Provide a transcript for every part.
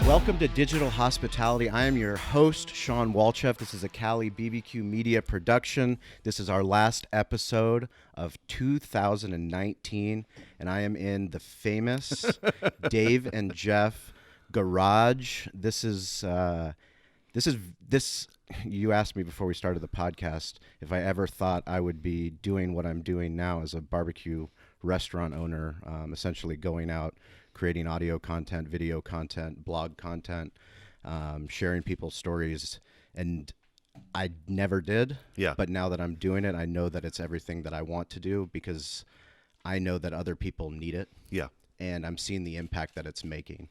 Welcome to Digital Hospitality. I am your host, Sean Walchef. This is a Cali BBQ Media production. This is our last episode of 2019, and I am in the famous Dave and Jeff garage. This. You asked me before we started the podcast if I ever thought I would be doing what I'm doing now as a barbecue restaurant owner, essentially going out, creating audio content, video content, blog content, sharing people's stories. And I never did. Yeah. But now that I'm doing it, I know that it's everything that I want to do because I know that other people need it. Yeah. And I'm seeing the impact that it's making,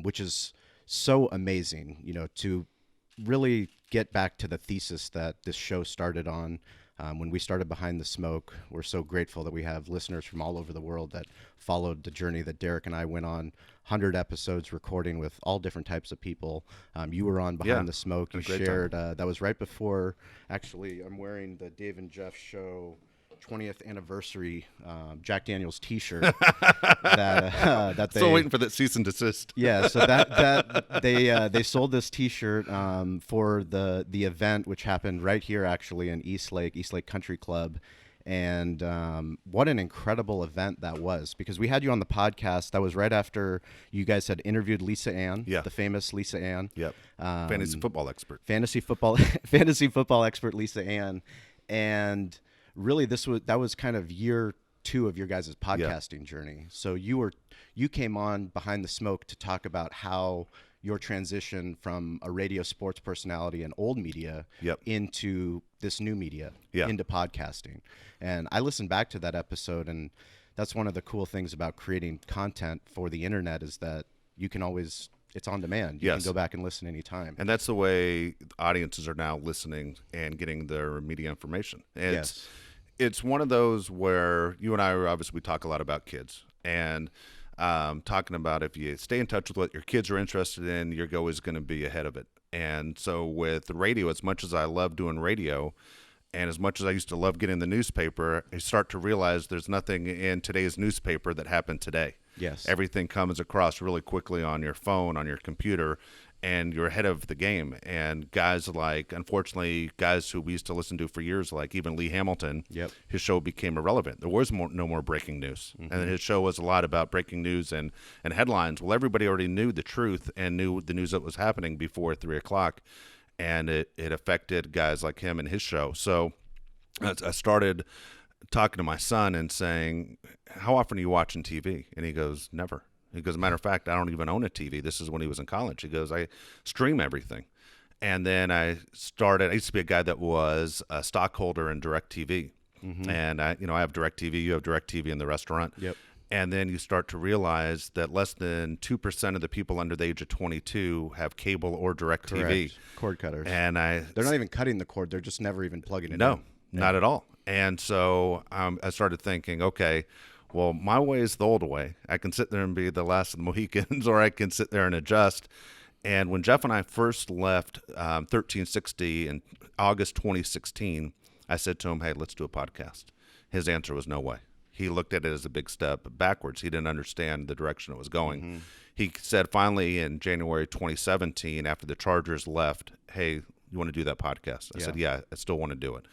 which is so amazing, you know, to really get back to the thesis that this show started on. When we started Behind the Smoke, we're so grateful that we have listeners from all over the world that followed the journey that Derek and I went on. 100 episodes recording with all different types of people. You were on Behind the Smoke. You shared, that was right before, actually, I'm wearing the Dave and Jeff show 20th anniversary Jack Daniels T-shirt. that they, still waiting for that cease and desist. Yeah, so that they sold this T-shirt for the event, which happened right here actually in East Lake Country Club, and what an incredible event that was, because we had you on the podcast. That was right after you guys had interviewed Lisa Ann, the famous Lisa Ann. Yep. Fantasy football expert expert Lisa Ann, and really, that was kind of year 2 of your guys' podcasting journey. So you came on Behind the Smoke to talk about how your transition from a radio sports personality and old media into this new media, into podcasting. And I listened back to that episode, and that's one of the cool things about creating content for the internet is that you can always, it's on demand. You can go back and listen anytime. And that's the way audiences are now listening and getting their media information. And it's one of those where you and I we talk a lot about kids, and talking about if you stay in touch with what your kids are interested in, you're always going to be ahead of it. And so with radio, as much as I love doing radio, and as much as I used to love getting the newspaper, I start to realize there's nothing in today's newspaper that happened today. Yes. Everything comes across really quickly on your phone, on your computer, and you're ahead of the game. And guys like, unfortunately, guys who we used to listen to for years, like even Lee Hamilton, his show became irrelevant. There was no more breaking news. Mm-hmm. And his show was a lot about breaking news and headlines. Well, everybody already knew the truth and knew the news that was happening before 3 o'clock. And it affected guys like him and his show. So I started talking to my son and saying, how often are you watching TV? And he goes, never. He goes, as a matter of fact, I don't even own a TV. This is when he was in college. He goes, I stream everything. And then I used to be a guy that was a stockholder in DirecTV. Mm-hmm. And I have DirecTV, you have DirecTV in the restaurant. Yep. And then you start to realize that less than 2% of the people under the age of 22 have cable or DirecTV. Cord cutters. And they're not even cutting the cord. They're just never even plugging it in. No, not at all. And so I started thinking, okay, well, my way is the old way. I can sit there and be the last of the Mohicans, or I can sit there and adjust. And when Jeff and I first left 1360 in August 2016, I said to him, hey, let's do a podcast. His answer was no way. He looked at it as a big step backwards. He didn't understand the direction it was going. Mm-hmm. He said finally in January 2017, after the Chargers left, hey, you want to do that podcast? I said, yeah, I still want to do it.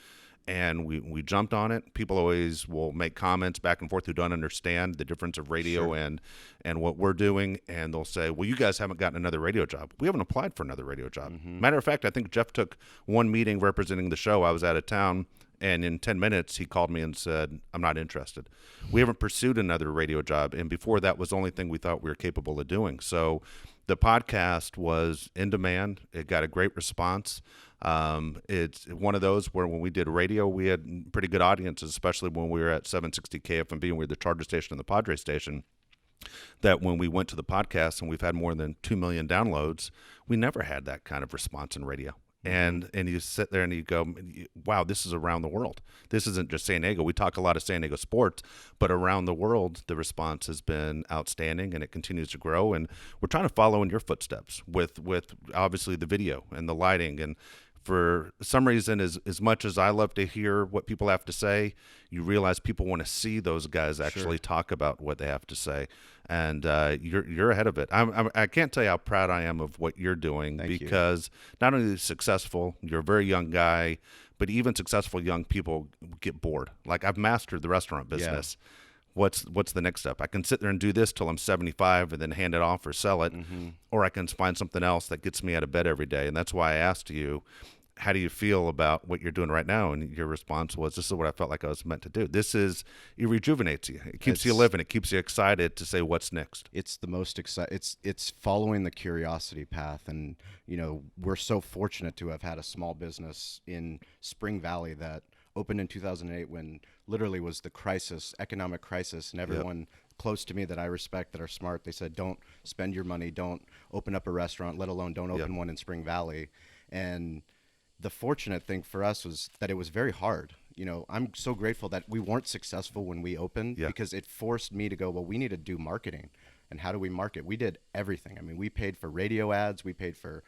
And we jumped on it. People always will make comments back and forth who don't understand the difference of radio and what we're doing. And they'll say, well, you guys haven't gotten another radio job. We haven't applied for another radio job. Mm-hmm. Matter of fact, I think Jeff took one meeting representing the show. I was out of town. And in 10 minutes, he called me and said, I'm not interested. We haven't pursued another radio job. And before that was the only thing we thought we were capable of doing. So the podcast was in demand. It got a great response. It's one of those where when we did radio, we had pretty good audiences, especially when we were at 760 KFMB and we were the Charger station and the Padre station, that when we went to the podcast and we've had more than 2 million downloads, we never had that kind of response in radio. And you sit there and you go, wow, this is around the world. This isn't just San Diego. We talk a lot of San Diego sports, but around the world, the response has been outstanding and it continues to grow. And we're trying to follow in your footsteps with obviously the video and the lighting and for some reason, as much as I love to hear what people have to say, you realize people want to see those guys actually talk about what they have to say, and you're ahead of it. I can't tell you how proud I am of what you're doing. Thank you. Because not only are you successful, you're a very young guy, but even successful young people get bored. Like, I've mastered the restaurant business. Yeah. What's the next step? I can sit there and do this till I'm 75 and then hand it off or sell it, or I can find something else that gets me out of bed every day. And that's why I asked you, how do you feel about what you're doing right now? And your response was, this is what I felt like I was meant to do. It rejuvenates you. It keeps you living. It keeps you excited to say, what's next? It's the most exciting. It's following the curiosity path. And, we're so fortunate to have had a small business in Spring Valley that opened in 2008 when literally was the economic crisis. And everyone close to me that I respect, that are smart, they said, don't spend your money. Don't open up a restaurant, let alone don't open one in Spring Valley. And the fortunate thing for us was that it was very hard. I'm so grateful that we weren't successful when we opened, because it forced me to go, well, we need to do marketing. And how do we market? We did everything. I mean, we paid for radio ads. We paid for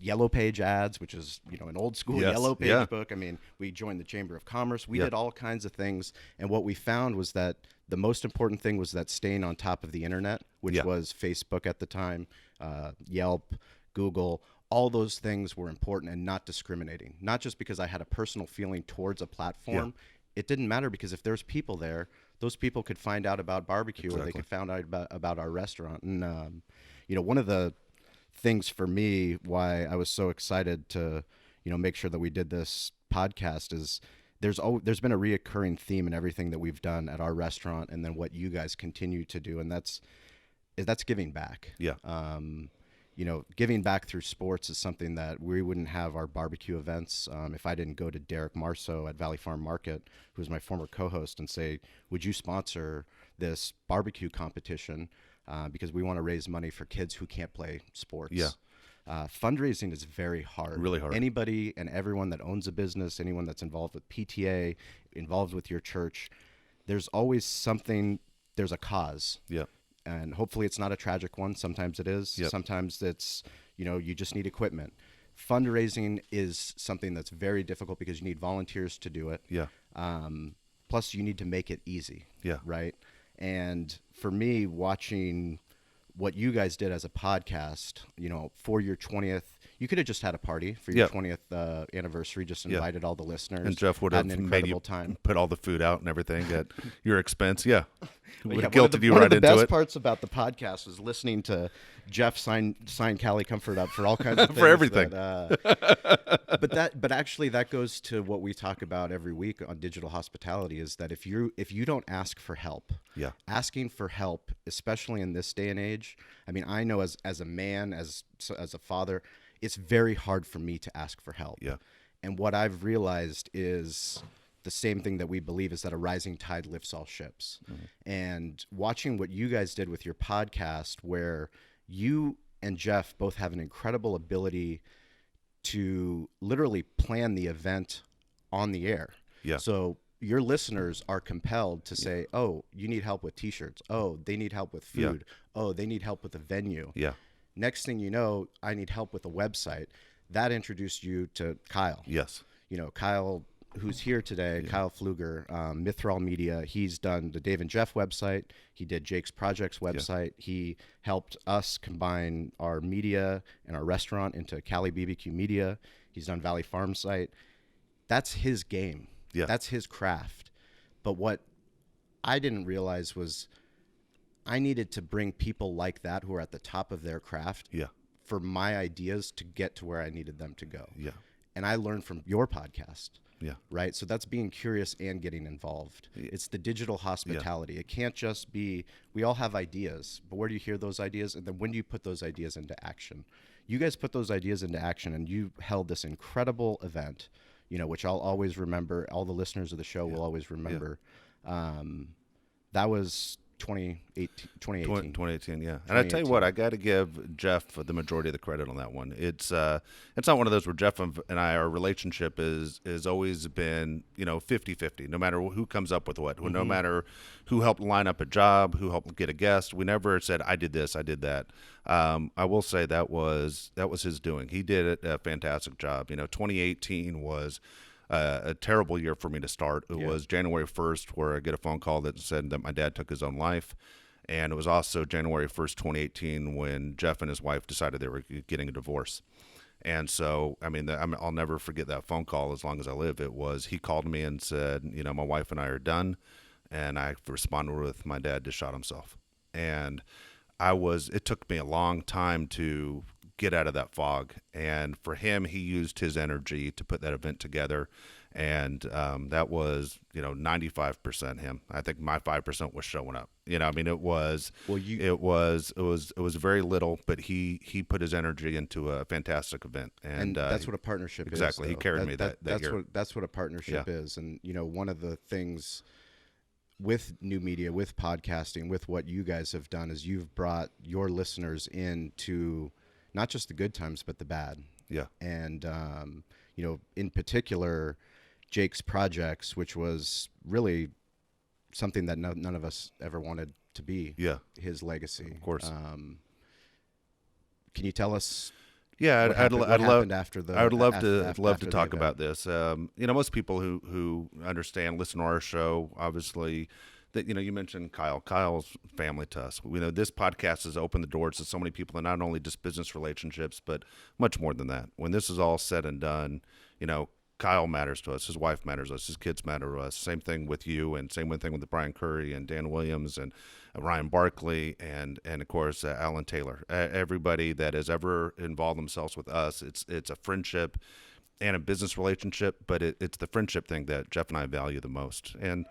Yellow Page ads, which is, an old school Yellow Page book. I mean, we joined the Chamber of Commerce. We did all kinds of things. And what we found was that the most important thing was that staying on top of the internet, which was Facebook at the time, Yelp, Google. All those things were important, and not discriminating. Not just because I had a personal feeling towards a platform. It didn't matter, because if there's people there, those people could find out about barbecue, or they could find out about our restaurant. And, one of the things for me why I was so excited to, make sure that we did this podcast is there's been a reoccurring theme in everything that we've done at our restaurant, and then what you guys continue to do. And that's giving back. Giving back through sports is something that we wouldn't have our barbecue events if I didn't go to Derek Marceau at Valley Farm Market, who was my former co-host, and say, would you sponsor this barbecue competition? Because we want to raise money for kids who can't play sports. Fundraising is very hard. Really hard. Anybody and everyone that owns a business, anyone that's involved with PTA, involved with your church, there's always something, there's a cause. And hopefully it's not a tragic one. Sometimes it is. Sometimes it's, you just need equipment. Fundraising is something that's very difficult because you need volunteers to do it. Plus you need to make it easy. Right. And for me, watching what you guys did as a podcast, for your 20th, you could have just had a party for your 20th anniversary, just invited all the listeners. And Jeff would have made you put all the food out and everything at your expense. Would have guilted you right into it. One of the best parts about the podcast was listening to Jeff sign Cali Comfort up for all kinds of things. For everything. But actually that goes to what we talk about every week on digital hospitality, is that if you don't ask for help, asking for help, especially in this day and age, I mean, I know as a man, as a father, it's very hard for me to ask for help. And what I've realized is the same thing that we believe, is that a rising tide lifts all ships. And watching what you guys did with your podcast, where you and Jeff both have an incredible ability to literally plan the event on the air. So your listeners are compelled to say, oh, you need help with t-shirts. Oh, they need help with food. Oh, they need help with a venue. Next thing you know, I need help with a website. That introduced you to Kyle. Kyle, who's here today, Kyle Pfluger, Mithral Media. He's done the Dave and Jeff website. He did Jake's Projects website. He helped us combine our media and our restaurant into Cali BBQ Media. He's done Valley Farm site. That's his game. That's his craft. But what I didn't realize was I needed to bring people like that who are at the top of their craft for my ideas to get to where I needed them to go. And I learned from your podcast. Right. So that's being curious and getting involved. It's the digital hospitality. It can't just be, we all have ideas, but where do you hear those ideas? And then when do you put those ideas into action? You guys put those ideas into action, and you held this incredible event, which I'll always remember. All the listeners of the show will always remember. That was 2018. Yeah. And I tell you what, I got to give Jeff the majority of the credit on that one. It's not one of those where Jeff and I, our relationship is always been, 50-50, no matter who comes up with what, no matter who helped line up a job, who helped get a guest. We never said, I did this, I did that. I will say that was his doing. He did a fantastic job. 2018 was a terrible year for me to start. It was January 1st where I get a phone call that said that my dad took his own life. And it was also January 1st, 2018 when Jeff and his wife decided they were getting a divorce. And so, I'll never forget that phone call as long as I live. He called me and said, my wife and I are done. And I responded with my dad just shot himself. And it took me a long time to get out of that fog. And for him, he used his energy to put that event together. And that was, 95% him. I think my 5% was showing up. It was very little, but he put his energy into a fantastic event. And that's what a partnership is. Exactly. He carried me that year. That's what a partnership is. And, one of the things with new media, with podcasting, with what you guys have done is you've brought your listeners into not just the good times, but the bad. Yeah. And, in particular, Jake's projects, which was really something that none of us ever wanted to be. Yeah. His legacy. Of course. Can you tell us? Yeah, I'd love to talk about this. Most people who understand, listen to our show, obviously, that you mentioned Kyle's family to us. We know this podcast has opened the doors to so many people, and not only just business relationships, but much more than that. When this is all said and done, Kyle matters to us. His wife matters to us. His kids matter to us. Same thing with you, and same thing with Brian Curry and Dan Williams and Ryan Barkley and of course Alan Taylor. Everybody that has ever involved themselves with us, it's a friendship and a business relationship, but it's the friendship thing that Jeff and I value the most. And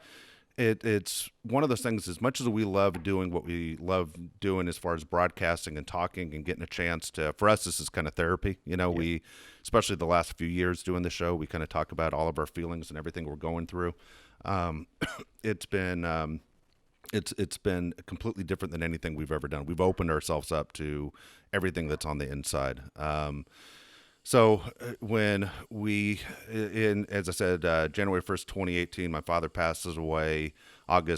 it's one of those things, as much as we love doing what we love doing as far as broadcasting and talking and getting a chance to, for us, this is kind of therapy. We, especially the last few years doing the show, we kind of talk about all of our feelings and everything we're going through. It's been completely different than anything we've ever done. We've opened ourselves up to everything that's on the inside. So when as I said, January 1st, 2018, my father passes away. October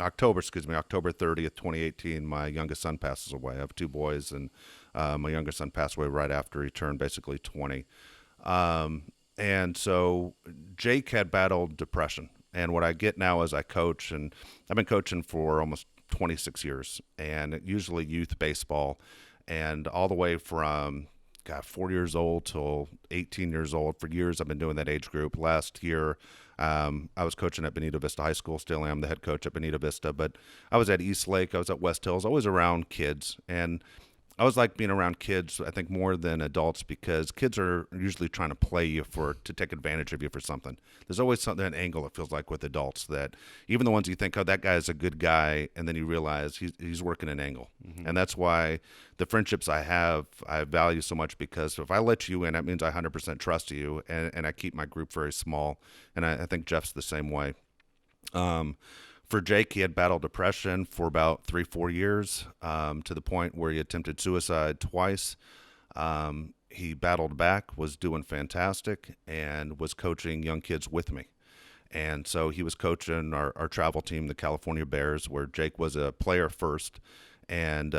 30th, 2018, my youngest son passes away. I have two boys, and my youngest son passed away right after he turned basically 20. And so Jake had battled depression. And what I get now is I coach, and I've been coaching for almost 26 years, and usually youth baseball, and all the way from 4 years old till 18 years old. For years, I've been doing that age group. Last year, I was coaching at Bonita Vista High School. Still am the head coach at Bonita Vista, but I was at East Lake. I was at West Hills. Always around kids, and I always like being around kids, I think, more than adults, because kids are usually trying to play you to take advantage of you for something. There's always an angle, it feels like, with adults, that even the ones you think, oh, that guy is a good guy, and then you realize he's working an angle. Mm-hmm. And that's why the friendships I value so much, because if I let you in, that means I 100% trust you, and I keep my group very small. And I think Jeff's the same way. For Jake, he had battled depression for about 3-4 years, to the point where he attempted suicide twice. He battled back, was doing fantastic, and was coaching young kids with me. And so he was coaching our travel team, the California Bears, where Jake was a player first. And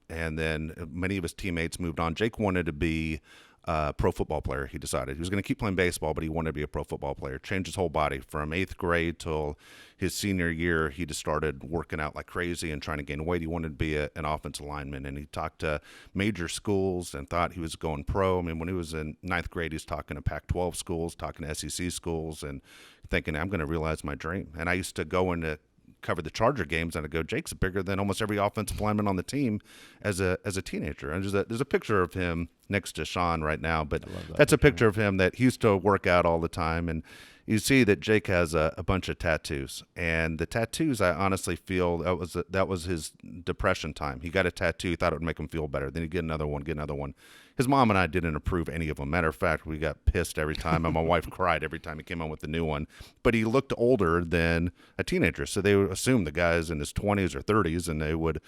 then many of his teammates moved on. Jake wanted to be a pro football player. He decided he was going to keep playing baseball, but he wanted to be a pro football player. Changed his whole body from 8th grade till his senior year. He just started working out like crazy and trying to gain weight. He wanted to be an offensive lineman, and he talked to major schools and thought he was going pro. I mean, when he was in 9th grade, he was talking to Pac-12 schools, talking to SEC schools, and thinking, I'm going to realize my dream. And I used to go into cover the Charger games, and I go, Jake's bigger than almost every offensive lineman on the team as a teenager. And there's a picture of him next to Sean right now, but that's a picture of him that he used to work out all the time. And you see that Jake has a bunch of tattoos, and the tattoos, I honestly feel that was his depression time. He got a tattoo, he thought it would make him feel better. Then he'd get another one, get another one. His mom and I didn't approve any of them. Matter of fact, we got pissed every time, and my wife cried every time he came on with the new one. But he looked older than a teenager, so they would assume the guy's in his 20s or 30s, and they would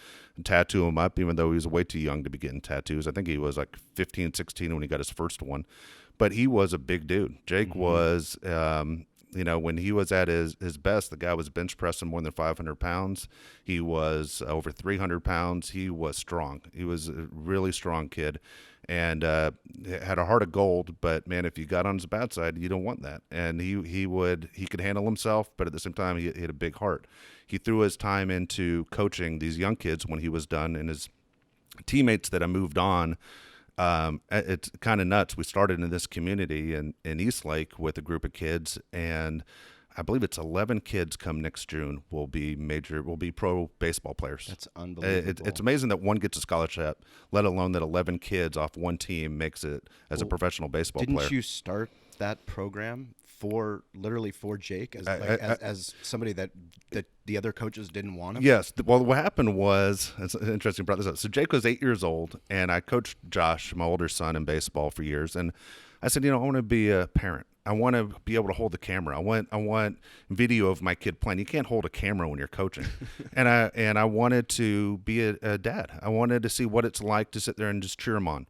tattoo him up, even though he was way too young to be getting tattoos. I think he was like 15, 16 when he got his first one. But he was a big dude. Jake was, when he was at his best, the guy was bench pressing more than 500 pounds. He was over 300 pounds. He was strong. He was a really strong kid, and had a heart of gold. But man, if you got on his bad side, you don't want that. And he could handle himself, but at the same time, he had a big heart. He threw his time into coaching these young kids when he was done, and his teammates that I moved on. It's kind of nuts. We started in this community in Eastlake with a group of kids, and I believe it's 11 kids come next June will be pro baseball players. That's unbelievable. It's amazing that one gets a scholarship, let alone that 11 kids off one team makes it as a professional baseball player. Didn't you start that program for Jake as somebody that the other coaches didn't want him? Yes. Well, what happened was, it's interesting you brought this up. So Jake was 8 years old, and I coached Josh, my older son, in baseball for years. And I said, I want to be a parent. I want to be able to hold the camera. I want video of my kid playing. You can't hold a camera when you're coaching. and I wanted to be a dad. I wanted to see what it's like to sit there and just cheer him on.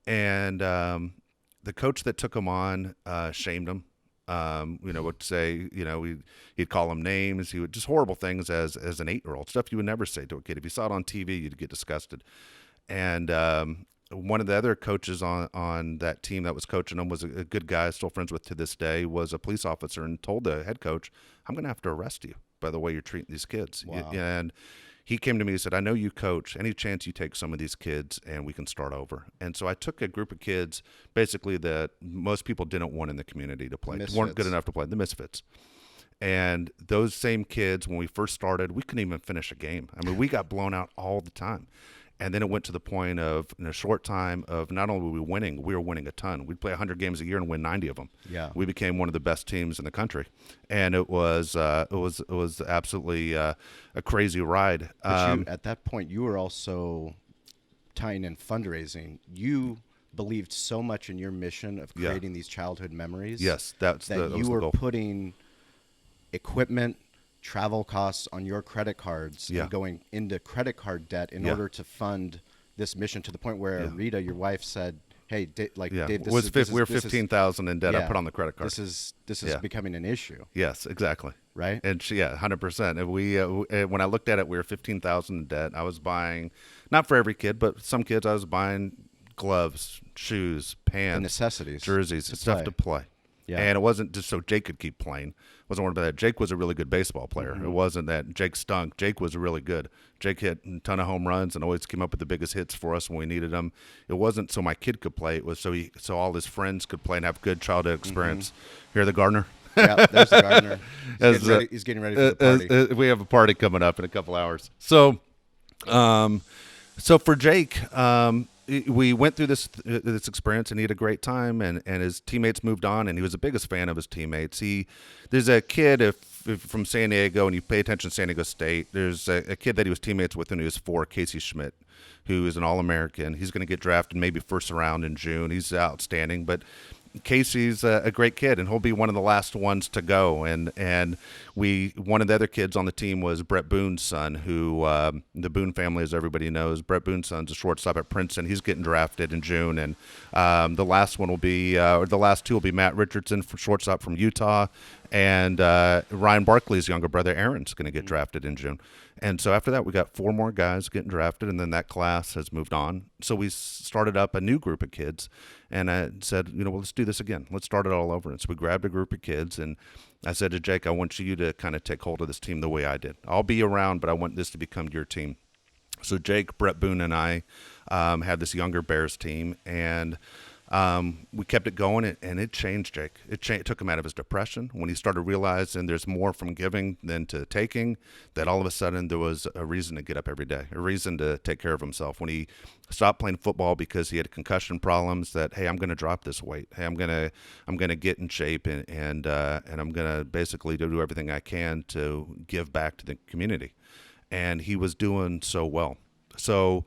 And the coach that took him on shamed him. Would say, he'd call him names. He would just horrible things as an 8-year-old, stuff you would never say to a kid. If you saw it on TV, you'd get disgusted. And one of the other coaches on that team that was coaching him was a good guy, still friends with to this day, was a police officer, and told the head coach, I'm going to have to arrest you by the way you're treating these kids. Wow. And he came to me and said, I know you coach. Any chance you take some of these kids and we can start over? And so I took a group of kids, basically that most people didn't want in the community to play, weren't good enough to play, the misfits. And those same kids, when we first started, we couldn't even finish a game. I mean, we got blown out all the time. And then it went to the point of, in a short time, of not only were we winning, we were winning a ton. We'd play 100 games a year and win 90 of them. Yeah, we became one of the best teams in the country, and it was absolutely a crazy ride. But at that point, you were also tying in fundraising. You believed so much in your mission of creating these childhood memories. Yes, that you were goal. Putting equipment, travel costs on your credit cards and going into credit card debt in order to fund this mission, to the point where Rita, your wife, said, "Hey, Dave, we're 15,000 in debt. I put on the credit card. This is becoming an issue." Yes, exactly. Right. And 100%. And we when I looked at it, we were 15,000 in debt. I was buying, not for every kid, but some kids, I was buying gloves, shoes, pants, the necessities, jerseys, stuff to play. Yeah. And it wasn't just so Jake could keep playing. Wasn't worried about that. Jake was a really good baseball player. It wasn't that Jake stunk. Jake was really good. Jake hit a ton of home runs and always came up with the biggest hits for us when we needed them. It wasn't so my kid could play. It was so all his friends could play and have good childhood experience. Here, the gardener. Yeah, there's the gardener. He's getting ready for the party. We have a party coming up in a couple hours. So for Jake, we went through this experience, and he had a great time, and his teammates moved on, and he was the biggest fan of his teammates. There's a kid if from San Diego, and you pay attention to San Diego State, there's a kid that he was teammates with when he was 4, Casey Schmidt, who is an All-American. He's going to get drafted maybe first round in June. He's outstanding, but Casey's a great kid, and he'll be one of the last ones to go. And one of the other kids on the team was Brett Boone's son, who the Boone family, as everybody knows. Brett Boone's son's a shortstop at Princeton. He's getting drafted in June, and the last two will be Matt Richardson, shortstop from Utah, and Ryan Barkley's younger brother Aaron's going to get drafted in June. And so after that, we got 4 more guys getting drafted, and then that class has moved on. So we started up a new group of kids, and I said, let's do this again. Let's start it all over. And so we grabbed a group of kids, and I said to Jake, I want you to kind of take hold of this team the way I did. I'll be around, but I want this to become your team. So Jake, Brett Boone, and I had this younger Bears team, and We kept it going, and it changed Jake. It took him out of his depression when he started realizing there's more from giving than to taking. That all of a sudden there was a reason to get up every day, a reason to take care of himself. When he stopped playing football because he had concussion problems, that hey, I'm going to drop this weight. Hey, I'm gonna get in shape, and I'm gonna basically do everything I can to give back to the community. And he was doing so well. So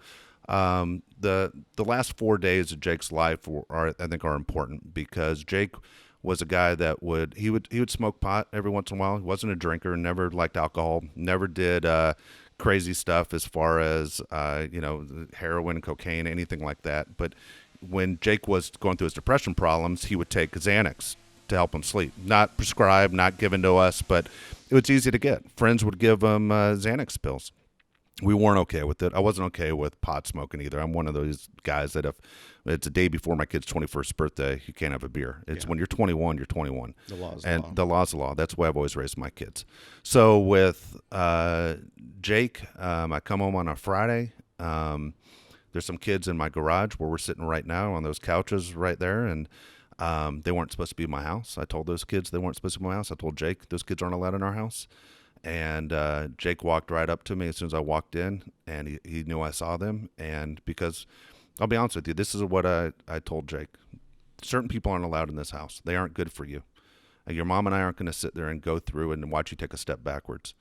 the last 4 days of Jake's life I think are important, because Jake was a guy that would smoke pot every once in a while. He wasn't a drinker, never liked alcohol, never did crazy stuff as far as heroin, cocaine, anything like that. But when Jake was going through his depression problems, he would take Xanax to help him sleep. Not prescribed, not given to us, but it was easy to get. Friends would give him Xanax pills. We weren't okay with it. I wasn't okay with pot smoking either. I'm one of those guys that if it's a day before my kid's 21st birthday, you can't have a beer. It's when you're 21, you're 21. The law is and law. The law's the law. That's the way I've always raised my kids. So with Jake, I come home on a Friday. There's some kids in my garage where we're sitting right now on those couches right there, and they weren't supposed to be in my house. I told those kids they weren't supposed to be in my house. I told Jake those kids aren't allowed in our house. And Jake walked right up to me as soon as I walked in, and he knew I saw them. And because I'll be honest with you, this is what I told Jake. Certain people aren't allowed in this house. They aren't good for you. And your mom and I aren't going to sit there and go through and watch you take a step backwards.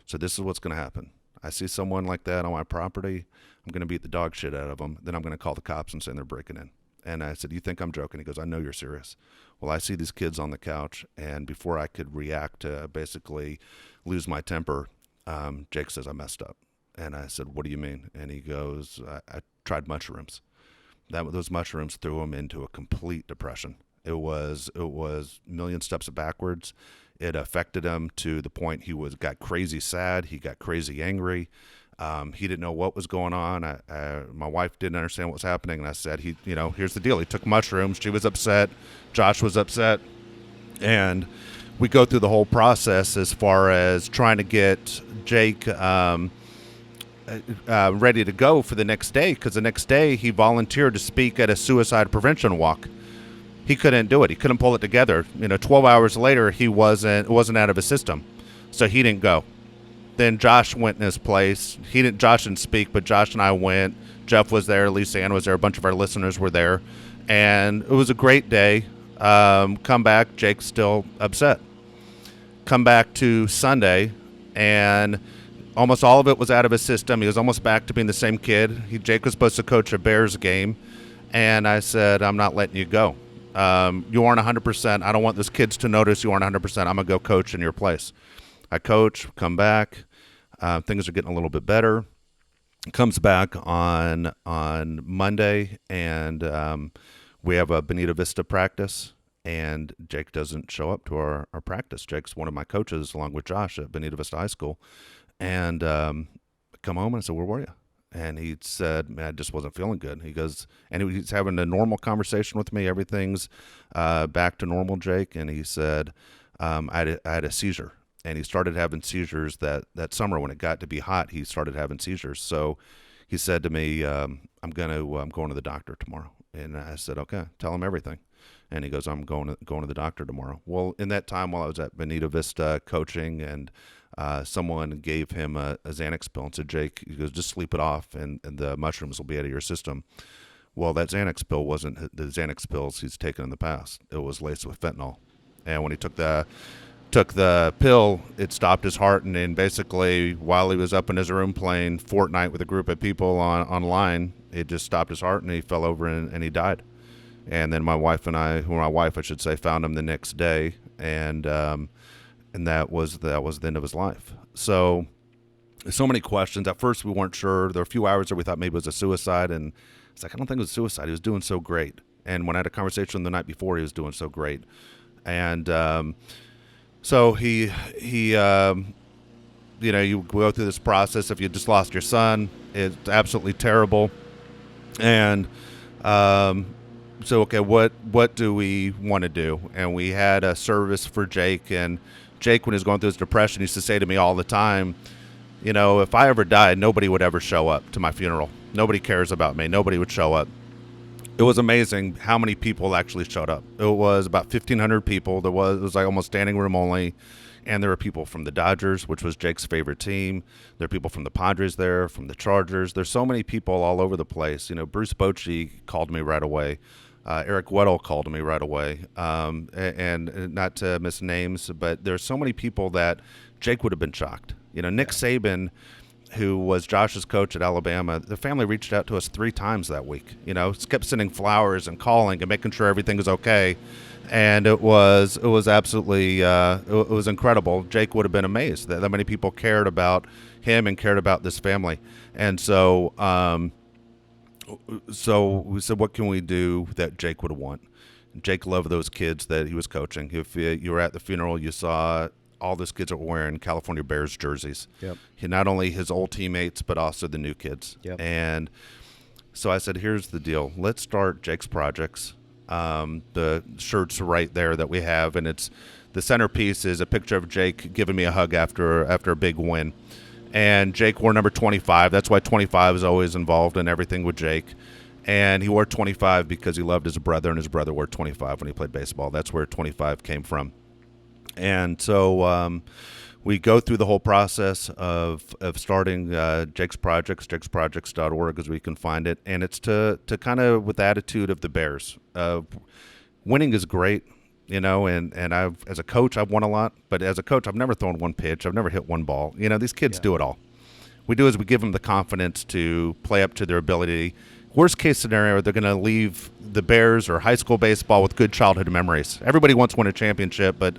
So this is what's going to happen. I see someone like that on my property, I'm going to beat the dog shit out of them. Then I'm going to call the cops and say they're breaking in. And I said, you think I'm joking? He goes, I know you're serious. Well, I see these kids on the couch, and before I could react to basically lose my temper, Jake says I messed up. And I said, what do you mean? And he goes, I tried mushrooms. Those mushrooms threw him into a complete depression. It was million steps backwards. It affected him to the point he got crazy sad. He got crazy angry. He didn't know what was going on. My wife didn't understand what was happening, and I said, here's the deal. He took mushrooms. She was upset. Josh was upset. And we go through the whole process as far as trying to get Jake ready to go for the next day, because the next day he volunteered to speak at a suicide prevention walk. He couldn't do it. He couldn't pull it together. 12 hours later, it wasn't out of his system, so he didn't go. Then Josh went in his place. Josh didn't speak, but Josh and I went. Jeff was there. Lisa Ann was there. A bunch of our listeners were there. And it was a great day. Come back, Jake's still upset. Come back to Sunday, and almost all of it was out of his system. He was almost back to being the same kid. Jake was supposed to coach a Bears game, and I said, I'm not letting you go. You aren't 100%. I don't want those kids to notice you aren't 100%. I'm going to go coach in your place. I coach, come back. Things are getting a little bit better. Comes back on Monday, and we have a Bonita Vista practice, and Jake doesn't show up to our practice. Jake's one of my coaches, along with Josh, at Bonita Vista High School. And come home, and I said, where were you? And he said, man, I just wasn't feeling good. He goes, and he's having a normal conversation with me. Everything's back to normal, Jake. And he said, I had a seizure. And he started having seizures that summer when it got to be hot. He started having seizures. So he said to me, I'm going to the doctor tomorrow. And I said, okay, tell him everything. And he goes, I'm going to the doctor tomorrow. Well, in that time while I was at Bonita Vista coaching, and someone gave him a Xanax pill and said, Jake, he goes, just sleep it off, and the mushrooms will be out of your system. Well, that Xanax pill wasn't the Xanax pills he's taken in the past. It was laced with fentanyl. And when he took the pill, it stopped his heart, and then basically while he was up in his room playing Fortnite with a group of people online, it just stopped his heart, and he fell over and he died. And then my wife, I should say, found him the next day, and that was the end of his life. So many questions. At first we weren't sure. There were a few hours that we thought maybe it was a suicide, and it's like, I don't think it was suicide. He was doing so great. And when I had a conversation the night before, he was doing so great. And so he you go through this process. If you just lost your son, it's absolutely terrible. And so, okay, what do we want to do? And we had a service for Jake, and Jake, when he was going through his depression, used to say to me all the time, if I ever died, nobody would ever show up to my funeral. Nobody cares about me. Nobody would show up. It was amazing how many people actually showed up. It was about 1,500 people. It was like almost standing room only. And there were people from the Dodgers, which was Jake's favorite team. There are people from the Padres there, from the Chargers. There's so many people all over the place. You know, Bruce Bochy called me right away. Eric Weddle called me right away. And not to miss names, but there's so many people that Jake would have been shocked. You know, Nick Saban, who was Josh's coach at Alabama, the family reached out to us 3 times that week. You know, kept sending flowers and calling and making sure everything was okay. And it was absolutely it was incredible. Jake would have been amazed that many people cared about him and cared about this family. And so so we said, what can we do that Jake would want? Jake loved those kids that he was coaching. If you were at the funeral, you saw all those kids are wearing California Bears jerseys. Yep. Not only his old teammates, but also the new kids. Yep. And so I said, here's the deal. Let's start Jake's Projects. The shirt's right there that we have, and it's the centerpiece is a picture of Jake giving me a hug after a big win. And Jake wore number 25. That's why 25 is always involved in everything with Jake. And he wore 25 because he loved his brother, and his brother wore 25 when he played baseball. That's where 25 came from. And so we go through the whole process of starting Jake's Projects, jakesprojects.org as we can find it. And it's to kind of with the attitude of the Bears. Winning is great, you know, and I've as a coach, I've won a lot. But as a coach, I've never thrown one pitch. I've never hit one ball. You know, these kids do it all. We do is we give them the confidence to play up to their ability. Worst case scenario, they're going to leave the Bears or high school baseball with good childhood memories. Everybody wants to win a championship, but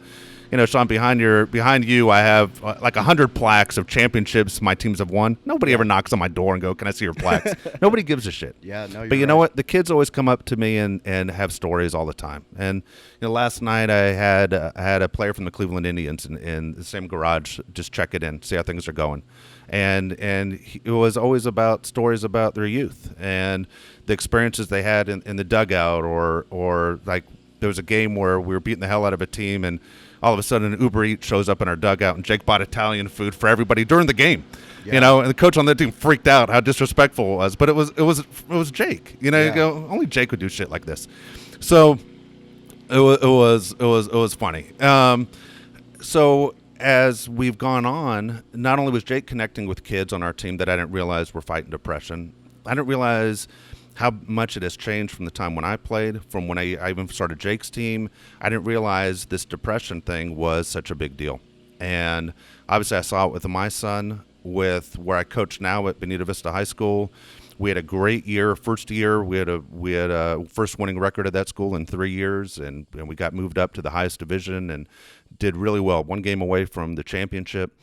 you know, Sean, behind you, I have like 100 plaques of championships my teams have won. Nobody ever knocks on my door and go, "Can I see your plaques?" Nobody gives a shit. Yeah, no, but you know what? The kids always come up to me and have stories all the time. And you know, last night I had a player from the Cleveland Indians in the same garage just check it in, see how things are going. And it was always about stories about their youth and the experiences they had in the dugout, or like there was a game where we were beating the hell out of a team, and all of a sudden an Uber Eats shows up in our dugout, and Jake bought Italian food for everybody during the game. Yeah. You know, and the coach on that team freaked out how disrespectful it was, but it was Jake. You know, you go, only Jake would do shit like this. So it was funny. So as we've gone on, not only was Jake connecting with kids on our team that I didn't realize were fighting depression, I didn't realize how much it has changed from the time when I played, from when I even started Jake's team. I didn't realize this depression thing was such a big deal. And obviously I saw it with my son, with where I coach now at Bonita Vista High School. We had a great year. First year, we had a first winning record at that school in 3 years, and we got moved up to the highest division and did really well. 1 game away from the championship.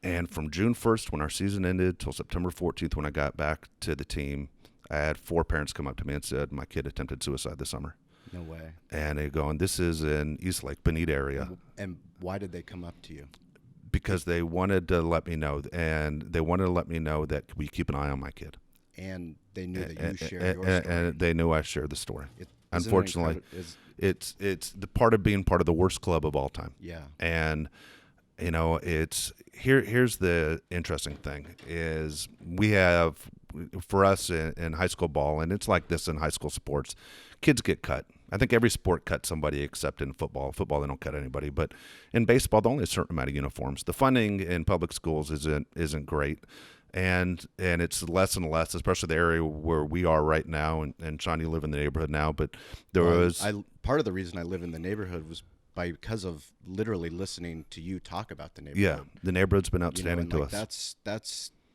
And from June 1st, when our season ended, till September 14th, when I got back to the team, I had 4 parents come up to me and said, "My kid attempted suicide this summer." No way. And they go, and this is in East Lake, Bonita area. And why did they come up to you? Because they wanted to let me know, and they wanted to let me know that we keep an eye on my kid. And they knew that you shared your story. And they knew I shared the story. Unfortunately, it's the part of being part of the worst club of all time. Yeah. And you know, here's the interesting thing is we have, for us in high school ball, and it's like this in high school sports, kids get cut. I think every sport cuts somebody except in football. Football, they don't cut anybody. But in baseball, there's only a certain amount of uniforms. The funding in public schools isn't great. And it's less and less, especially the area where we are right now. And Sean, you live in the neighborhood now, but there was... part of the reason I live in the neighborhood was because of literally listening to you talk about the neighborhood. Yeah, the neighborhood's been outstanding to us.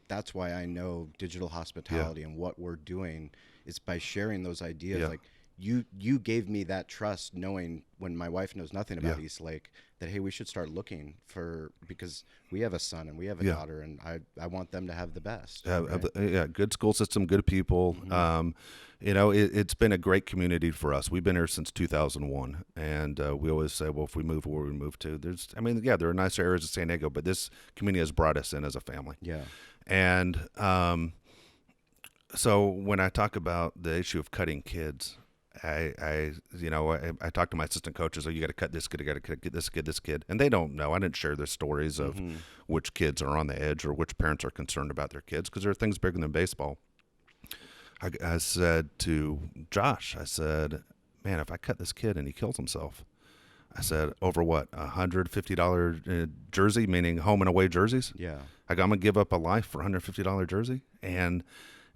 That's why I know digital hospitality and what we're doing is by sharing those ideas. Yeah. Like you gave me that trust, knowing when my wife knows nothing about East Lake, that hey, we should start looking for, because we have a son and we have a daughter, and I want them to have the best. Right? Good school system, good people. Mm-hmm. You know, it's been a great community for us. We've been here since 2001, and we always say, well, if we move where we move to, there are nicer areas of San Diego, but this community has brought us in as a family. Yeah. And so when I talk about the issue of cutting kids, I talk to my assistant coaches. Oh, you got to cut this kid. You got to get this kid, and they don't know. I didn't share their stories of which kids are on the edge or which parents are concerned about their kids, because there are things bigger than baseball. I said to Josh, I said, man, if I cut this kid and he kills himself, I said, over what, $150 jersey, meaning home and away jerseys? Yeah. I'm going to give up a life for $150 jersey? And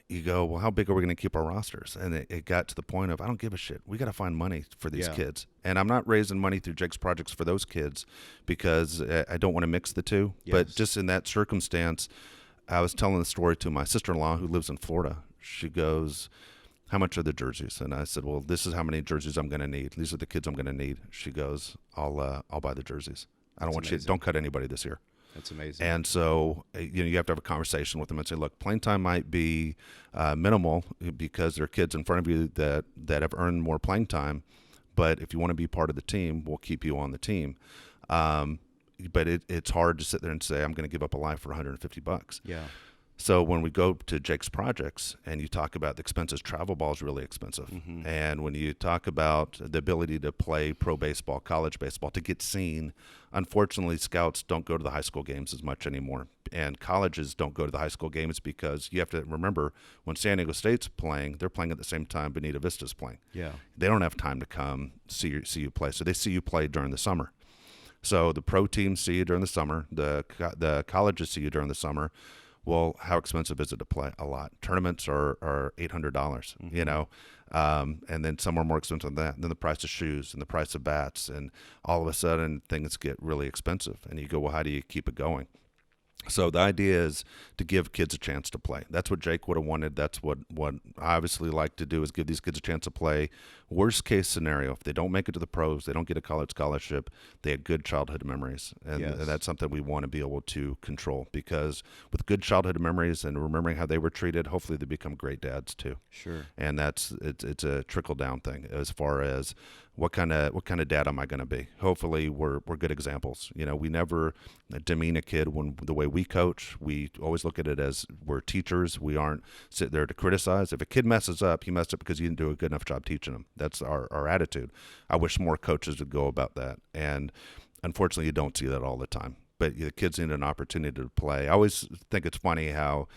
you go, well, how big are we going to keep our rosters? And it got to the point of, I don't give a shit. We got to find money for these kids. And I'm not raising money through Jake's Projects for those kids because I don't want to mix the two. Yes. But just in that circumstance, I was telling the story to my sister-in-law who lives in Florida. She goes, how much are the jerseys? And I said, well, this is how many jerseys I'm going to need. These are the kids I'm going to need. She goes, I'll buy the jerseys. I don't want you, don't cut anybody this year. That's amazing. And so, you have to have a conversation with them and say, look, playing time might be minimal because there are kids in front of you that have earned more playing time. But if you want to be part of the team, we'll keep you on the team. But it's hard to sit there and say, I'm going to give up a life for $150. Yeah. So when we go to Jake's Projects and you talk about the expenses, travel ball is really expensive. Mm-hmm. And when you talk about the ability to play pro baseball, college baseball, to get seen, unfortunately, scouts don't go to the high school games as much anymore. And colleges don't go to the high school games because you have to remember when San Diego State's playing, they're playing at the same time Bonita Vista's playing. Yeah. They don't have time to come see you play. So they see you play during the summer. So the pro teams see you during the summer. The colleges see you during the summer. Well, how expensive is it to play? A lot. Tournaments are $800, mm-hmm. And then some are more expensive than that. And then the price of shoes and the price of bats, and all of a sudden things get really expensive. And you go, well, how do you keep it going? So the idea is to give kids a chance to play. That's what Jake would have wanted. That's what I obviously like to do, is give these kids a chance to play. Worst case scenario, if they don't make it to the pros, they don't get a college scholarship, they had good childhood memories. And yes. that's something we want to be able to control, because with good childhood memories and remembering how they were treated, hopefully they become great dads too. Sure. And it's a trickle down thing as far as what kind of dad am I going to be? Hopefully we're good examples. We never demean a kid when the way we coach. We always look at it as we're teachers. We aren't sit there to criticize. If a kid messes up, he messed up because you didn't do a good enough job teaching him. That's our attitude. I wish more coaches would go about that. And unfortunately, you don't see that all the time. But the kids need an opportunity to play. I always think it's funny how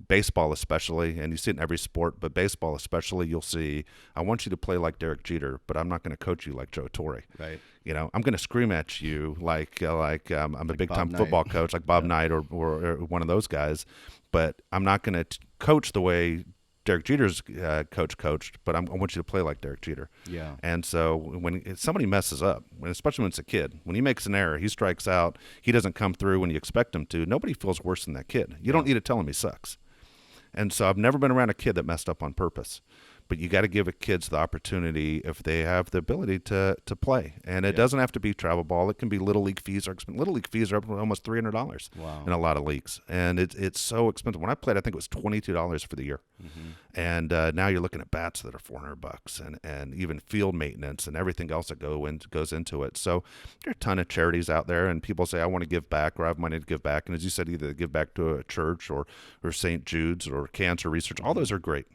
baseball especially, and you see it in every sport, but baseball especially, you'll see, I want you to play like Derek Jeter, but I'm not going to coach you like Joe Torre. Right. I'm going to scream at you like I'm a big-time football coach like Bob Knight or one of those guys, but I'm not going to coach the way Derek Jeter's coached, but I want you to play like Derek Jeter. Yeah. And so when somebody messes up, especially when it's a kid, when he makes an error, he strikes out, he doesn't come through when you expect him to, nobody feels worse than that kid. You don't need to tell him he sucks. And so I've never been around a kid that messed up on purpose. But you got to give kids the opportunity if they have the ability to play. And it doesn't have to be travel ball. It can be little league fees. Little league fees are up to almost $300 in a lot of leagues. And it's so expensive. When I played, I think it was $22 for the year. Mm-hmm. And now you're looking at bats that are $400 and even field maintenance and everything else that goes into it. So there are a ton of charities out there, and people say, I want to give back, or I have money to give back. And as you said, either give back to a church or St. Jude's or cancer research. All those are great.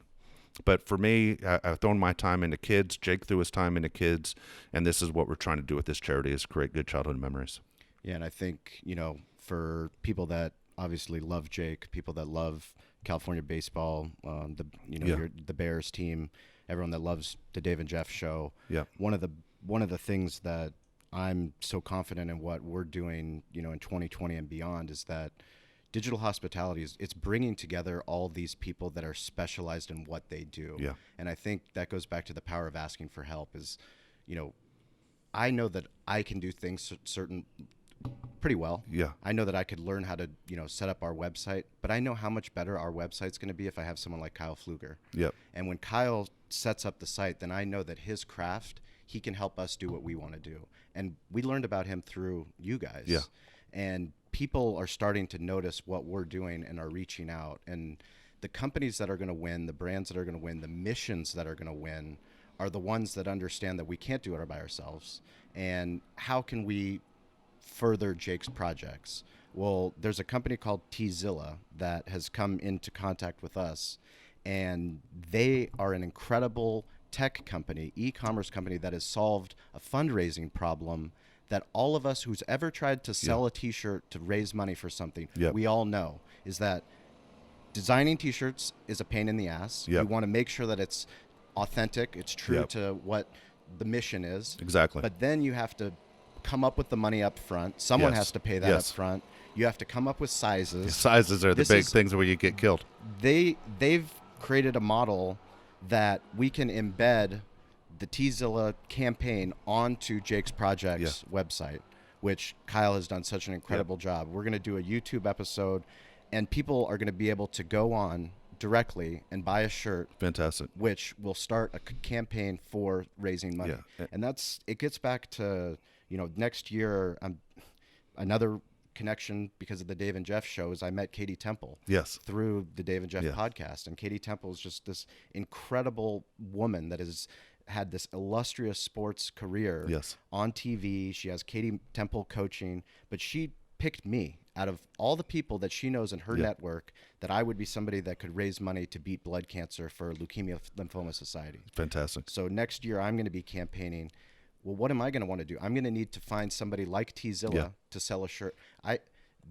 But for me, I've thrown my time into kids. Jake threw his time into kids, and this is what we're trying to do with this charity: is create good childhood memories. Yeah, and I think for people that obviously love Jake, people that love California baseball, the Bears team, everyone that loves the Dave and Jeff show. Yeah, one of the things that I'm so confident in what we're doing, in 2020 and beyond, is that digital hospitality it's bringing together all these people that are specialized in what they do. Yeah. And I think that goes back to the power of asking for help is, I know that I can do things pretty well. Yeah. I know that I could learn how to, set up our website, but I know how much better our website's going to be if I have someone like Kyle Pfluger. Yep. And when Kyle sets up the site, then I know that his craft, he can help us do what we want to do. And we learned about him through you guys. Yeah. And people are starting to notice what we're doing and are reaching out. And the companies that are going to win, the brands that are going to win, the missions that are going to win are the ones that understand that we can't do it by ourselves. And how can we further Jake's projects? Well, there's a company called Tzilla that has come into contact with us, and they are an incredible tech company, e-commerce company that has solved a fundraising problem that all of us who's ever tried to sell a t-shirt to raise money for something, we all know, is that designing t-shirts is a pain in the ass. Yep. You want to make sure that it's authentic, it's true Yep. to what the mission is. Exactly. But then you have to come up with the money up front. Someone Yes. has to pay that Yes. up front. You have to come up with sizes. Sizes are the This big is- things where you get killed. They've created a model that we can embed the Tzilla campaign onto Jake's Project's website, which Kyle has done such an incredible job. We're going to do a YouTube episode, and people are going to be able to go on directly and buy a shirt, Fantastic. which will start a campaign for raising money. Yeah. And it gets back to, next year, another connection because of the Dave and Jeff show is I met Katie Temple Yes. through the Dave and Jeff Yeah. podcast. And Katie Temple is just this incredible woman that has had this illustrious sports career Yes. on TV. She has Katie Temple coaching, but she picked me out of all the people that she knows in her network that I would be somebody that could raise money to beat blood cancer for Leukemia Lymphoma Society. Fantastic. So next year I'm going to be campaigning. Well, what am I going to want to do? I'm going to need to find somebody like Tzilla to sell a shirt.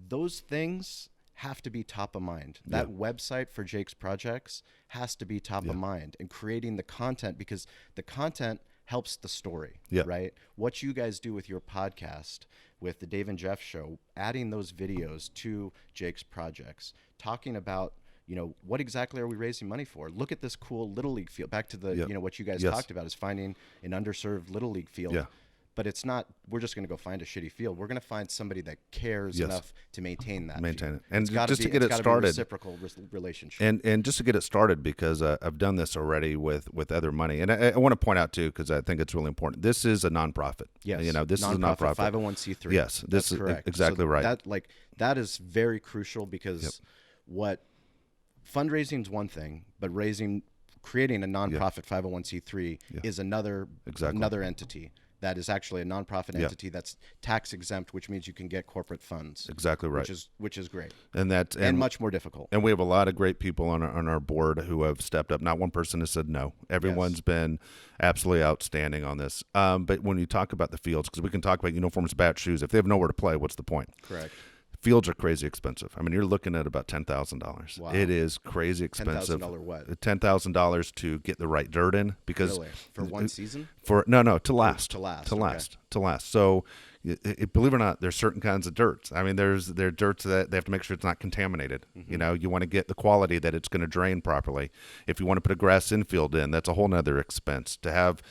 Those things have to be top of mind. That website for Jake's Projects has to be top of mind, and creating the content, because the content helps the story, right? What you guys do with your podcast, with the Dave and Jeff show, adding those videos to Jake's Projects, talking about, what exactly are we raising money for? Look at this cool Little League field. Back to the, what you guys talked about is finding an underserved Little League field. Yeah. But it's not, we're just going to go find a shitty field. We're going to find somebody that cares enough to maintain that Maintain field. it. And It's gotta just be- to get it's it gotta be a started. reciprocal relationship. And just to get it started, because I've done this already with other money, and I want to point out too, because I think it's really important. This is a nonprofit. Yes. This is a nonprofit. 501c3. Yes, this That's is correct. exactly So right. That is very crucial, because what fundraising is one thing, but creating a nonprofit 501c3 is another entity. That is actually a nonprofit entity that's tax exempt, which means you can get corporate funds. Exactly right. Which is great. And Much more difficult. And we have a lot of great people on our board who have stepped up. Not one person has said no. Everyone's been absolutely outstanding on this. But when you talk about the fields, because we can talk about uniforms, bats, shoes. If they have nowhere to play, what's the point? Correct. Fields are crazy expensive. I mean, you're looking at about $10,000. Wow. It is crazy expensive. $10,000 what? $10,000 to get the right dirt in, because Really? For one season? To last. To last. To last. So, believe it or not, there's certain kinds of dirts. I mean, there's dirts that they have to make sure it's not contaminated. You want to get the quality that it's going to drain properly. If you want to put a grass infield in, that's a whole nother expense. To have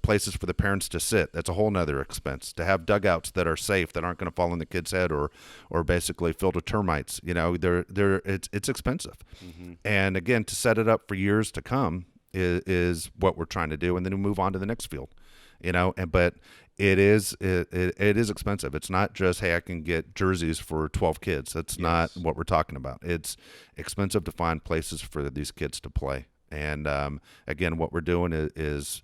places for the parents to sit, that's a whole nother expense. To have dugouts that are safe, that aren't going to fall on the kid's head or basically filled with termites, it's expensive. And again, to set it up for years to come is what we're trying to do, and then we move on to the next field. But it is expensive. It's not just, hey, I can get jerseys for 12 kids. That's not what we're talking about. It's expensive to find places for these kids to play. And again, what we're doing is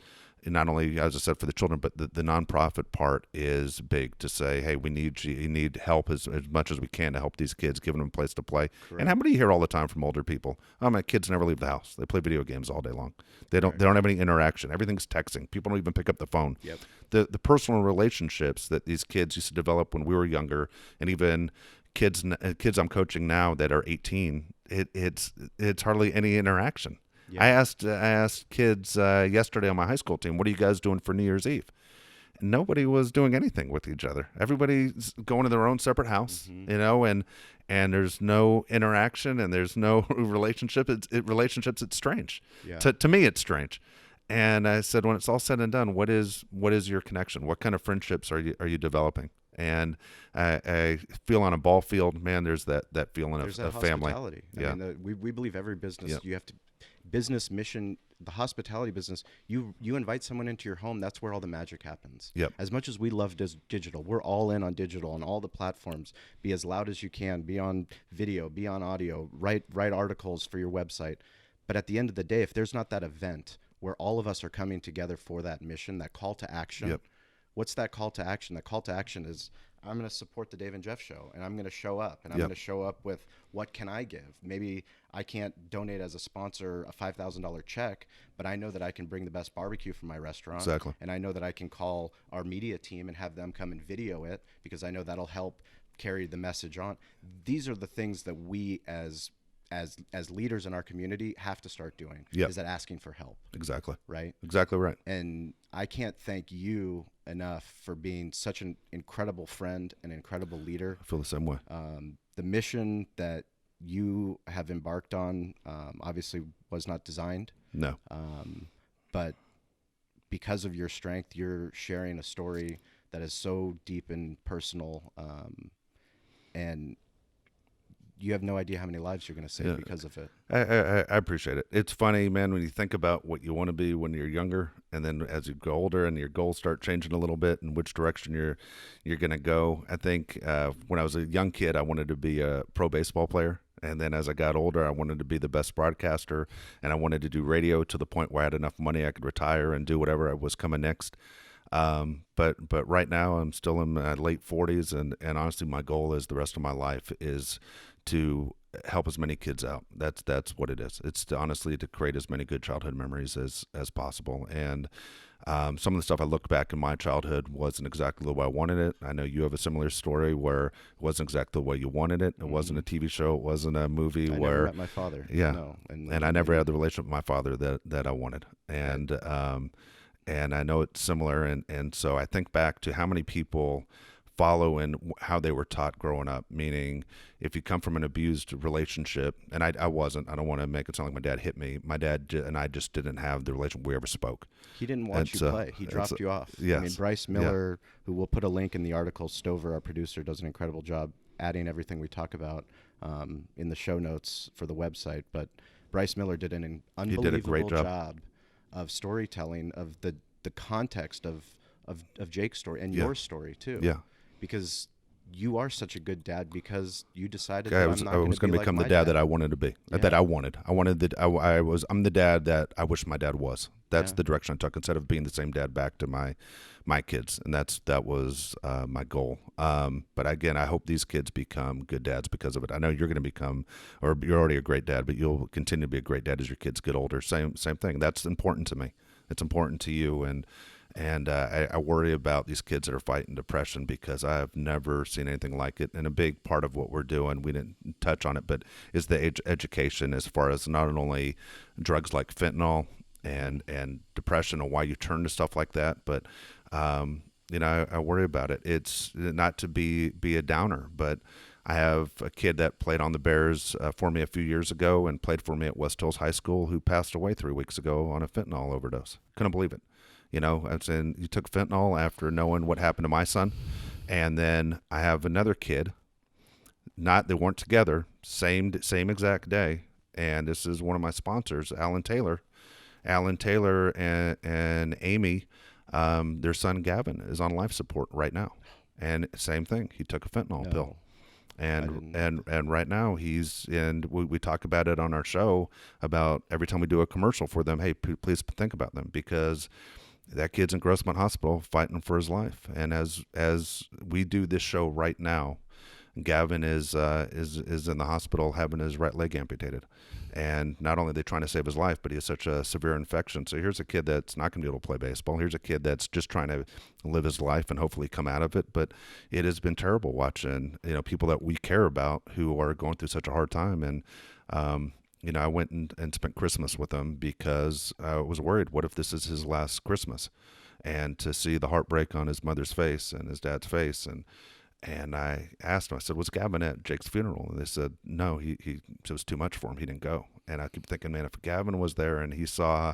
not only, as I said, for the children, but the nonprofit part is big, to say, hey, we need help as much as we can to help these kids, giving them a place to play. Correct. And how many you hear all the time from older people? Oh, my kids never leave the house. They play video games all day long. They don't have any interaction. Everything's texting. People don't even pick up the phone. Yep. The personal relationships that these kids used to develop when we were younger, and even kids I'm coaching now that are 18, it's hardly any interaction. Yeah. I asked kids yesterday on my high school team, what are you guys doing for New Year's Eve? And nobody was doing anything with each other. Everybody's going to their own separate house, and there's no interaction, and there's no relationship. Relationships, it's strange. Yeah. To me, it's strange. And I said, when it's all said and done, what is your connection? What kind of friendships are you developing? And I feel on a ball field, man, there's that feeling of family. Hospitality. I mean, we believe every business, you have to, business mission, the hospitality business, you invite someone into your home, that's where all the magic happens. Yep. As much as we love digital, we're all in on digital on all the platforms. Be as loud as you can, be on video, be on audio, write articles for your website. But at the end of the day, if there's not that event where all of us are coming together for that mission, that call to action, what's that call to action? That call to action is, I'm going to support the Dave and Jeff show, and I'm going to show up, and I'm going to show up with, what can I give? Maybe I can't donate as a sponsor a $5,000 check, but I know that I can bring the best barbecue from my restaurant. Exactly. And I know that I can call our media team and have them come and video it, because I know that'll help carry the message on. These are the things that we as as leaders in our community have to start doing Yep. is that asking for help, Exactly. right? Exactly right. And I can't thank you enough for being such an incredible friend, an incredible leader. I feel the same way. The mission that you have embarked on obviously was not designed, No. but because of your strength, you're sharing a story that is so deep and personal, and you have no idea how many lives you're going to save Yeah. because of it. I appreciate it. It's funny, man, when you think about what you want to be when you're younger, and then as you grow older and your goals start changing a little bit and which direction you're going to go. I think when I was a young kid, I wanted to be a pro baseball player. And then as I got older, I wanted to be the best broadcaster, and I wanted to do radio to the point where I had enough money I could retire and do whatever was coming next. But right now I'm still in my late 40s, and honestly, my goal is the rest of my life is to help as many kids out. That's what it is. It's honestly to create as many good childhood memories as possible. And some of the stuff I looked back in my childhood wasn't exactly the way I wanted it. I know you have a similar story where it wasn't exactly the way you wanted it. It wasn't a TV show. It wasn't a movie I where never met my father. Yeah. No, and I never had the relationship with my father that I wanted. And I know it's similar. And so I think back to how many people follow in how they were taught growing up, meaning if you come from an abused relationship, and I wasn't, I don't want to make it sound like my dad hit me. My dad and I just didn't have the relationship we ever spoke. He didn't watch you play. He dropped you off. Yes. I mean, Bryce Miller, who we'll put a link in the article, Stover, our producer, does an incredible job adding everything we talk about in the show notes for the website. But Bryce Miller did an unbelievable great job of storytelling, of the context of Jake's story and your story too. Yeah. Because you are such a good dad because you decided I that was I'm not going going to to become the dad that I wanted to be, that I wanted. I'm the dad that I wish my dad was. That's the direction I took, instead of being the same dad back to my kids. And that was my goal. But again, I hope these kids become good dads because of it. I know you're going to become, or you're already a great dad, but you'll continue to be a great dad as your kids get older. Same thing. That's important to me. It's important to you. And I worry about these kids that are fighting depression because I have never seen anything like it. And a big part of what we're doing, we didn't touch on it, but is the education as far as not only drugs like fentanyl and depression and why you turn to stuff like that, but I worry about it. It's not to be a downer, but I have a kid that played on the Bears for me a few years ago and played for me at West Hills High School who passed away 3 weeks ago on a fentanyl overdose. Couldn't believe it. You took fentanyl after knowing what happened to my son. And then I have another kid, they weren't together, same exact day. And this is one of my sponsors, Alan Taylor. Alan Taylor and Amy, their son Gavin is on life support right now. And same thing, he took a fentanyl pill. And right now we talk about it on our show about every time we do a commercial for them, hey, please think about them, because that kid's in Grossmont Hospital fighting for his life. And as we do this show right now, Gavin is in the hospital having his right leg amputated. And not only are they trying to save his life, but he has such a severe infection. So here's a kid that's not going to be able to play baseball. Here's a kid that's just trying to live his life and hopefully come out of it. But it has been terrible watching, people that we care about who are going through such a hard time. And, I went and spent Christmas with him because I was worried, what if this is his last Christmas? And to see the heartbreak on his mother's face and his dad's face. And I asked him, I said, was Gavin at Jake's funeral? And they said, no, it was too much for him. He didn't go. And I keep thinking, man, if Gavin was there and he saw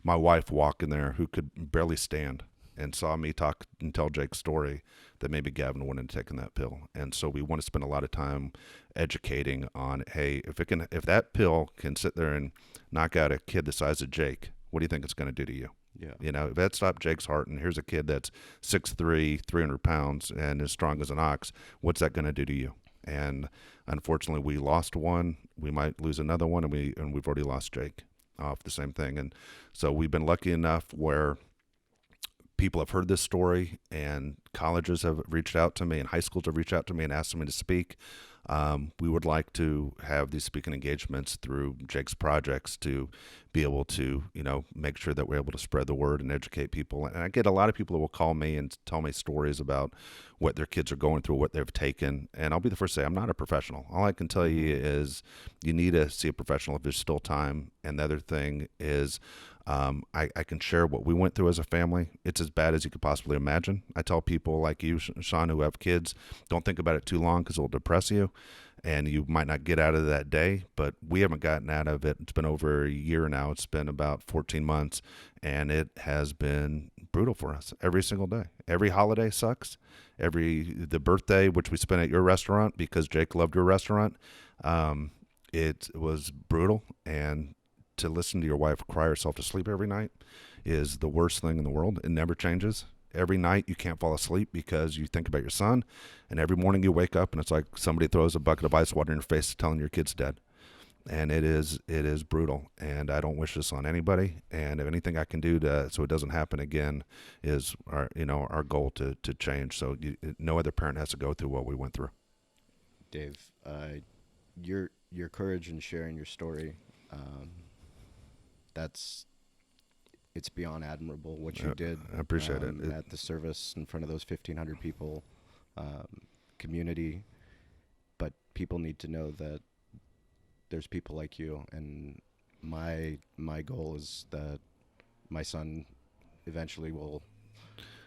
my wife walk in there who could barely stand and saw me talk and tell Jake's story, that maybe Gavin wouldn't have taken that pill. And so we want to spend a lot of time educating on, hey, if that pill can sit there and knock out a kid the size of Jake, what do you think it's going to do to you? Yeah. If that stopped Jake's heart, and here's a kid that's 6'3", 300 pounds, and as strong as an ox, what's that going to do to you? And unfortunately, we lost one. We might lose another one, and we've already lost Jake off the same thing. And so we've been lucky enough where people have heard this story, and colleges have reached out to me, and high schools have reached out to me and asked me to speak. We would like to have these speaking engagements through Jake's projects to be able to, make sure that we're able to spread the word and educate people. And I get a lot of people that will call me and tell me stories about what their kids are going through, what they've taken. And I'll be the first to say, I'm not a professional. All I can tell you is you need to see a professional if there's still time. And the other thing is, I can share what we went through as a family. It's as bad as you could possibly imagine. I tell people like you, Sean, who have kids, don't think about it too long because it'll depress you and you might not get out of that day, but we haven't gotten out of it. It's been over a year now. It's been about 14 months, and it has been brutal for us every single day. Every holiday sucks. The birthday, which we spent at your restaurant because Jake loved your restaurant, it was brutal. And to listen to your wife cry herself to sleep every night is the worst thing in the world. It never changes. Every night you can't fall asleep because you think about your son, and every morning you wake up and it's like somebody throws a bucket of ice water in your face telling your kid's dead. And it is brutal, and I don't wish this on anybody. And if anything I can do so it doesn't happen again is our goal to change. So no other parent has to go through what we went through. Dave, your courage in sharing your story, it's beyond admirable what you did. I appreciate it. At the service in front of those 1,500 people, community. But people need to know that there's people like you, and my goal is that my son eventually will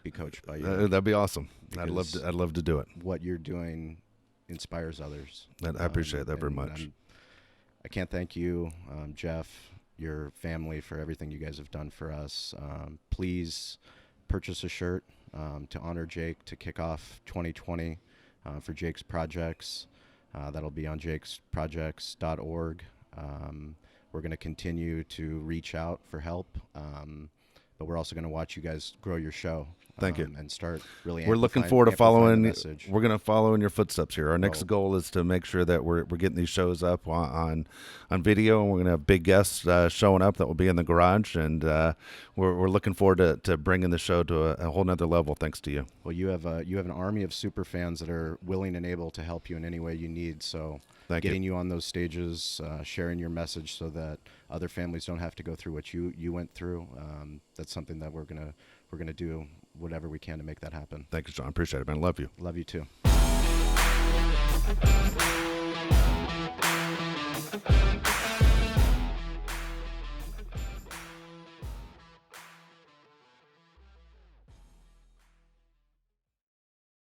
be coached by you. That'd be awesome. I'd love to do it. What you're doing inspires others. I appreciate that very much. I can't thank you, Jeff, your family, for everything you guys have done for us. Please purchase a shirt to honor Jake to kick off 2020 for Jake's projects. That'll be on jakesprojects.org. We're going to continue to reach out for help, but we're also going to watch you guys grow your show. Thank you. And start really. We're looking forward to following. We're going to follow in your footsteps here. Our next Oh. goal is to make sure that we're getting these shows up on video, and we're going to have big guests showing up that will be in the garage, and we're looking forward to bringing the show to a whole nother level. Thanks to you. Well, you have an army of super fans that are willing and able to help you in any way you need. So getting you on those stages, sharing your message so that other families don't have to go through what you went through. That's something that we're gonna do whatever we can to make that happen. Thank you, John. Appreciate it, man. Love you. Love you too.